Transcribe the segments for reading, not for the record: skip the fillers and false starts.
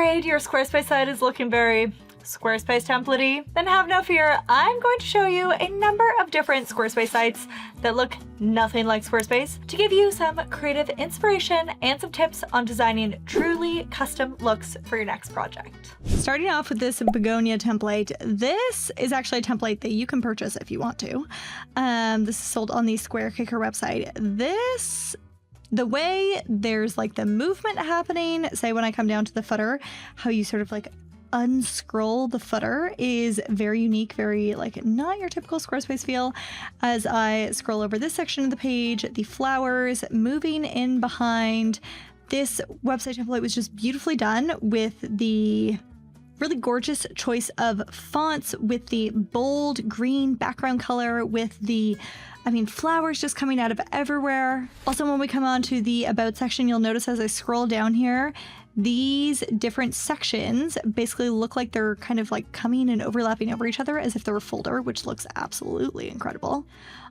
afraid your Squarespace site is looking very Squarespace template-y? Then have no fear, I'm going to show you a number of different Squarespace sites that look nothing like Squarespace to give you some creative inspiration and some tips on designing truly custom looks for your next project. Starting off with this begonia template, this is actually a template that you can purchase if you want to. This is sold on the SquareKicker website. The way there's like the movement happening, say when I come down to the footer, how you sort of like unscroll the footer is very unique, very like not your typical Squarespace feel. As I scroll over this section of the page, the flowers moving in behind. This website template was just beautifully done with the really gorgeous choice of fonts, with the bold green background color, with the flowers just coming out of everywhere. Also, when we come on to the About section, you'll notice as I scroll down here, these different sections basically look like they're kind of like coming and overlapping over each other as if they're a folder, which looks absolutely incredible.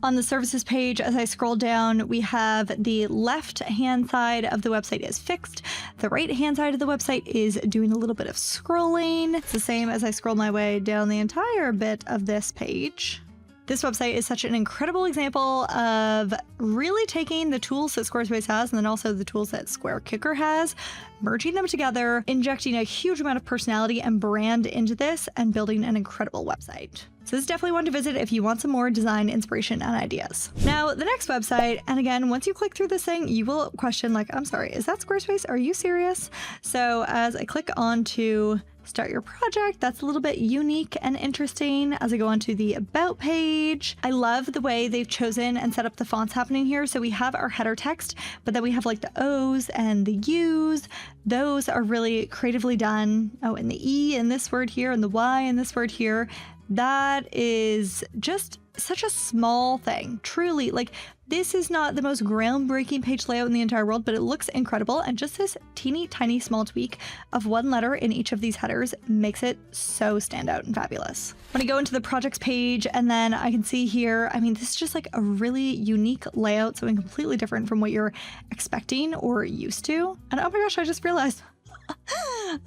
On the services page, as I scroll down, we have the left-hand side of the website is fixed. The right-hand side of the website is doing a little bit of scrolling. It's the same as I scroll my way down the entire bit of this page. This website is such an incredible example of really taking the tools that Squarespace has and then also the tools that SquareKicker has, merging them together, injecting a huge amount of personality and brand into this, and building an incredible website. So this is definitely one to visit if you want some more design inspiration and ideas. Now, the next website, and again, once you click through this thing, you will question like, I'm sorry, is that Squarespace? Are you serious? So as I click on to start your project, that's a little bit unique and interesting. As I go onto the About page, I love the way they've chosen and set up the fonts happening here. So we have our header text, but then we have like the O's and the U's. Those are really creatively done. Oh, and the E in this word here and the Y in this word here. That is just such a small thing. Truly, like, this is not the most groundbreaking page layout in the entire world, but it looks incredible. And just this teeny tiny small tweak of one letter in each of these headers makes it so stand out and fabulous. When I go into the projects page, and then I can see here, this is just like a really unique layout, something completely different from what you're expecting or used to. And oh my gosh, I just realized,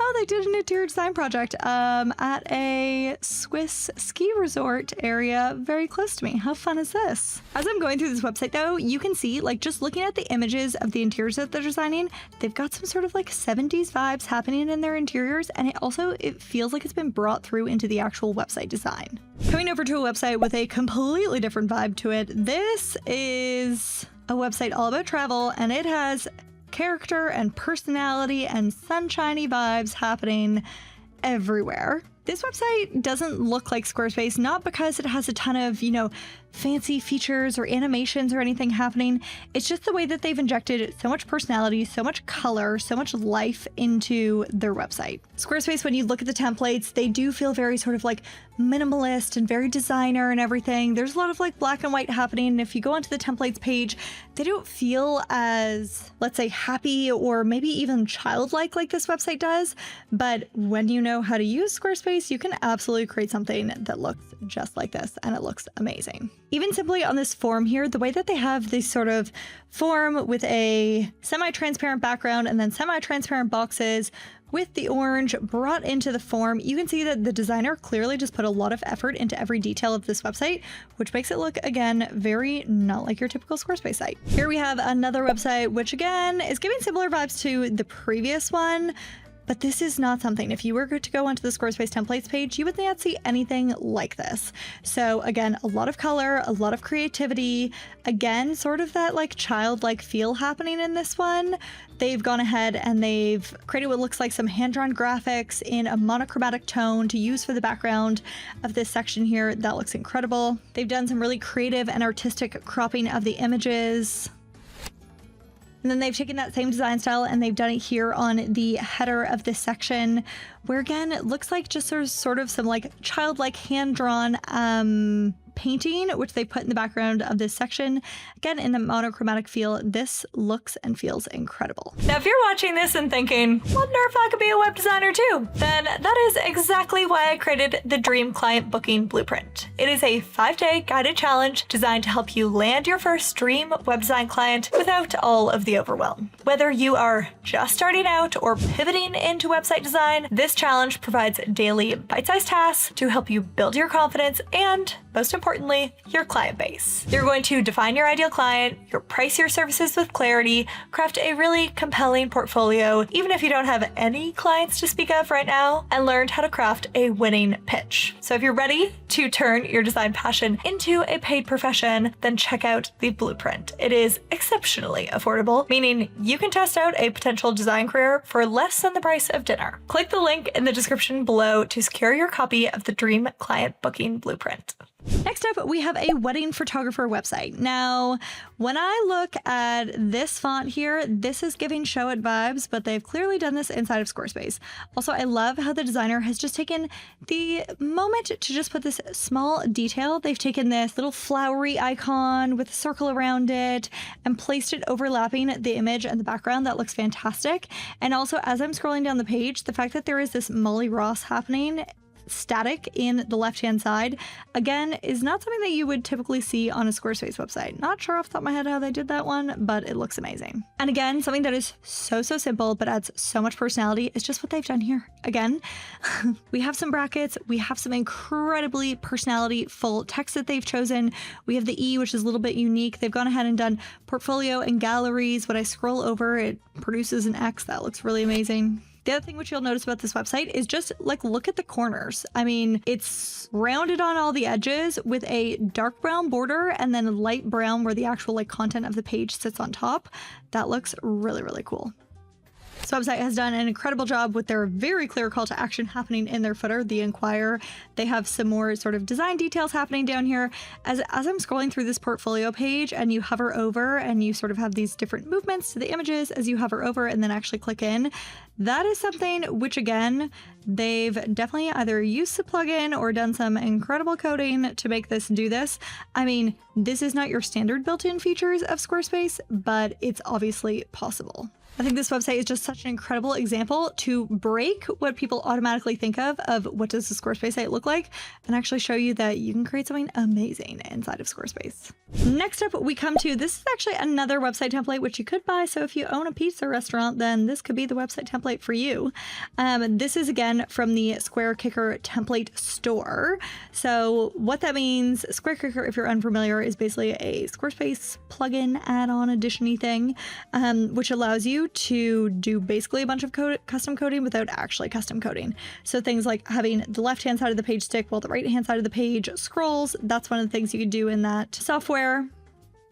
oh, they did an interior design project at a Swiss ski resort area very close to me. How fun is this? As I'm going through this website though, you can see, like, just looking at the images of the interiors that they're designing, they've got some sort of like 70s vibes happening in their interiors, and it feels like it's been brought through into the actual website design. Coming over to a website with a completely different vibe to it, this is a website all about travel, and it has character and personality and sunshiny vibes happening everywhere. This website doesn't look like Squarespace, not because it has a ton of, fancy features or animations or anything happening. It's just the way that they've injected so much personality, so much color, so much life into their website. Squarespace, when you look at the templates, they do feel very sort of like minimalist and very designer and everything. There's a lot of like black and white happening. And if you go onto the templates page, they don't feel as, let's say, happy or maybe even childlike like this website does. But when you know how to use Squarespace, you can absolutely create something that looks just like this, and it looks amazing. Even simply on this form here, the way that they have this sort of form with a semi-transparent background and then semi-transparent boxes with the orange brought into the form, you can see that the designer clearly just put a lot of effort into every detail of this website, which makes it look, again, very not like your typical Squarespace site. Here we have another website, which again is giving similar vibes to the previous one. But this is not something, if you were to go onto the Squarespace templates page, you would not see anything like this. So again, a lot of color, a lot of creativity, again, sort of that like childlike feel happening in this one. They've gone ahead and they've created what looks like some hand-drawn graphics in a monochromatic tone to use for the background of this section here. That looks incredible. They've done some really creative and artistic cropping of the images. And then they've taken that same design style and they've done it here on the header of this section, where again, it looks like just sort of some like childlike hand-drawn painting, which they put in the background of this section. Again, in the monochromatic feel, this looks and feels incredible. Now, if you're watching this and thinking, wonder if I could be a web designer too, then that is exactly why I created the Dream Client Booking Blueprint. It is a 5-day guided challenge designed to help you land your first dream web design client without all of the overwhelm. Whether you are just starting out or pivoting into website design, this challenge provides daily bite-sized tasks to help you build your confidence and, most importantly, your client base. You're going to define your ideal client, you'll price your services with clarity, craft a really compelling portfolio, even if you don't have any clients to speak of right now, and learn how to craft a winning pitch. So if you're ready to turn your design passion into a paid profession, then check out the blueprint. It is exceptionally affordable, meaning you can test out a potential design career for less than the price of dinner. Click the link in the description below to secure your copy of the Dream Client Booking Blueprint. Next up, we have a wedding photographer website. Now, when I look at this font here, this is giving show it vibes, but they've clearly done this inside of Squarespace. Also, I love how the designer has just taken the moment to just put this small detail. They've taken this little flowery icon with a circle around it and placed it overlapping the image and the background. That looks fantastic. And also, as I'm scrolling down the page, the fact that there is this Molly Ross happening static in the left-hand side, again, is not something that you would typically see on a Squarespace website. Not sure off the top of my head how they did that one, but it looks amazing. And again, something that is so simple, but adds so much personality is just what they've done here. Again, we have some brackets, we have some incredibly personality-full text that they've chosen. We have the E, which is a little bit unique. They've gone ahead and done portfolio and galleries. When I scroll over, it produces an X. That looks really amazing. The other thing which you'll notice about this website is just like, look at the corners. I mean, it's rounded on all the edges with a dark brown border and then a light brown where the actual like content of the page sits on top. That looks really cool. This website has done an incredible job with their very clear call to action happening in their footer, the inquire. They have some more sort of design details happening down here. As I'm scrolling through this portfolio page and you hover over and you sort of have these different movements to the images as you hover over and then actually click in, that is something which, again, they've definitely either used the plugin or done some incredible coding to make this do this. I mean, this is not your standard built-in features of Squarespace, but it's obviously possible. I think this website is just such an incredible example to break what people automatically think of what does a Squarespace site look like, and actually show you that you can create something amazing inside of Squarespace. Next up, we come to, this is actually another website template which you could buy, so if you own a pizza restaurant, then this could be the website template for you. This is again from the SquareKicker template store. So what that means, SquareKicker, if you're unfamiliar, is basically a Squarespace plugin add-on addition-y thing, which allows you to do basically a bunch of custom coding without actually custom coding. So things like having the left-hand side of the page stick while the right-hand side of the page scrolls, that's one of the things you can do in that software.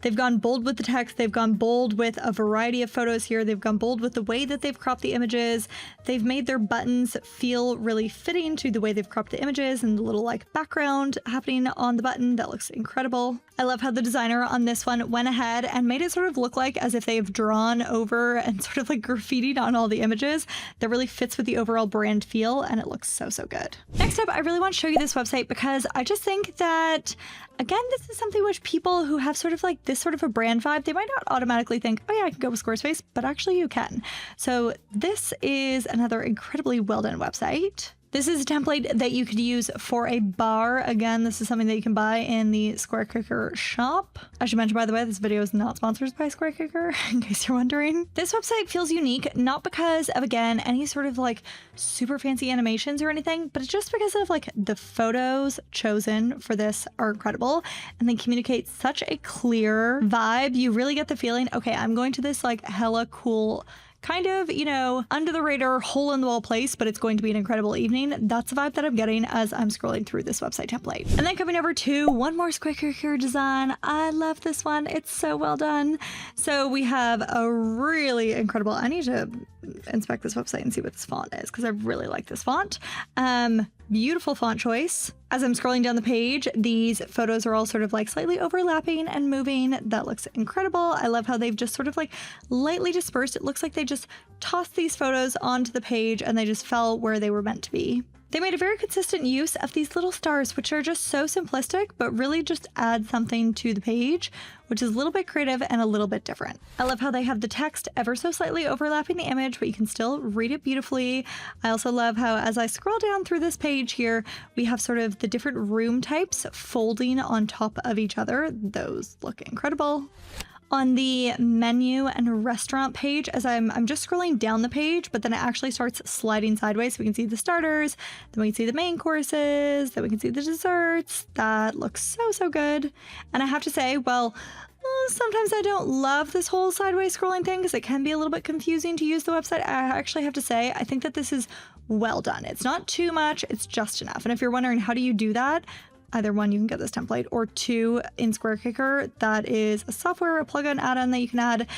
They've gone bold with the text. They've gone bold with a variety of photos here. They've gone bold with the way that they've cropped the images. They've made their buttons feel really fitting to the way they've cropped the images and the little like background happening on the button. That looks incredible. I love how the designer on this one went ahead and made it sort of look like as if they've drawn over and sort of like graffitied on all the images. That really fits with the overall brand feel, and it looks so good. Next up, I really want to show you this website because I just think that, again, this is something which people who have sort of like this sort of a brand vibe, they might not automatically think, oh yeah, I can go with Squarespace, but actually you can. So this is another incredibly well done website. This is a template that you could use for a bar. Again, this is something that you can buy in the SquareKicker shop. I should mention, by the way, this video is not sponsored by SquareKicker, in case you're wondering. This website feels unique, not because of, again, any sort of like super fancy animations or anything, but it's just because of like the photos chosen for this are incredible and they communicate such a clear vibe. You really get the feeling, okay, I'm going to this like hella cool kind of, you know, under the radar, hole in the wall place, but it's going to be an incredible evening. That's the vibe that I'm getting as I'm scrolling through this website template. And then coming over to one more SquareKicker design. I love this one. It's so well done. So we have a really incredible, I need to inspect this website and see what this font is because I really like this font. Beautiful font choice. As I'm scrolling down the page, these photos are all sort of like slightly overlapping and moving. That looks incredible. I love how they've just sort of like lightly dispersed. It looks like they just tossed these photos onto the page and they just fell where they were meant to be. They made a very consistent use of these little stars, which are just so simplistic, but really just add something to the page, which is a little bit creative and a little bit different. I love how they have the text ever so slightly overlapping the image, but you can still read it beautifully. I also love how as I scroll down through this page here, we have sort of the different room types folding on top of each other. Those look incredible. On the menu and restaurant page, as I'm just scrolling down the page, but then it actually starts sliding sideways so we can see the starters, then we can see the main courses, then we can see the desserts. That looks so good. And I have to say, well, sometimes I don't love this whole sideways scrolling thing because it can be a little bit confusing to use the website. I actually have to say, I think that this is well done. It's not too much, it's just enough. And if you're wondering how do you do that, either one, you can get this template, or two, in SquareKicker, that is a software, a plugin add-on that you can add,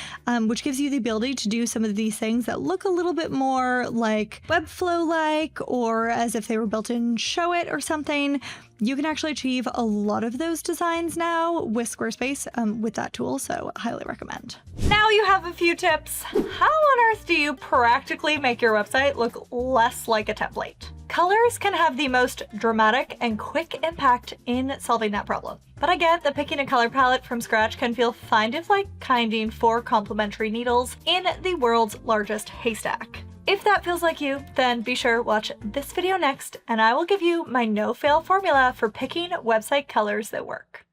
which gives you the ability to do some of these things that look a little bit more like Webflow-like, or as if they were built in Showit or something. You can actually achieve a lot of those designs now with Squarespace with that tool, so highly recommend. Now you have a few tips. How on earth do you practically make your website look less like a template? Colors can have the most dramatic and quick impact in solving that problem. But I get that picking a color palette from scratch can feel kind of like finding 4 complementary needles in the world's largest haystack. If that feels like you, then be sure to watch this video next, and I will give you my no-fail formula for picking website colors that work.